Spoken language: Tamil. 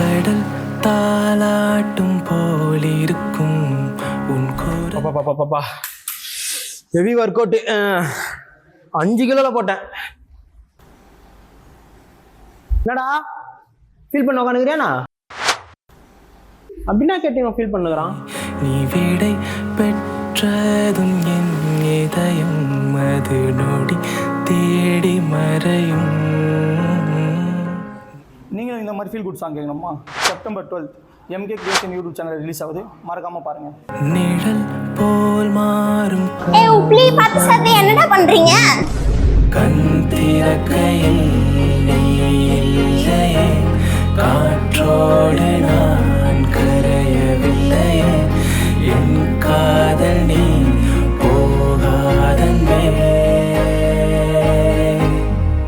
கடல் தாலாட்டும் போலிருக்கும் உன் பாப்பா ஹெவி ஒர்க் அவுட் 5 கிலோல போட்டேன். என்னடா ஃபீல் பண்ண உட்காந்துக்கிறியாண்ணா அப்படின்னா கேட்டீங்க ஃபீல் பண்ணுகிறான். நீ விடை பெற்றதும் என் இதயம் அது நொடி தேடி மறையும். நீங்களும் இந்த மாதிரி ஃபீல் குட் சாங் கேட்கணுமா? September 12 MK creation YouTube channel release ஆகுது, மறக்காம பாருங்க. நிழல் போல் மாறும் உப்ளி பார்த்து சத்தி என்னடா பண்றீங்க? கண் திறக்கையில் இல்லையே காற்றோடு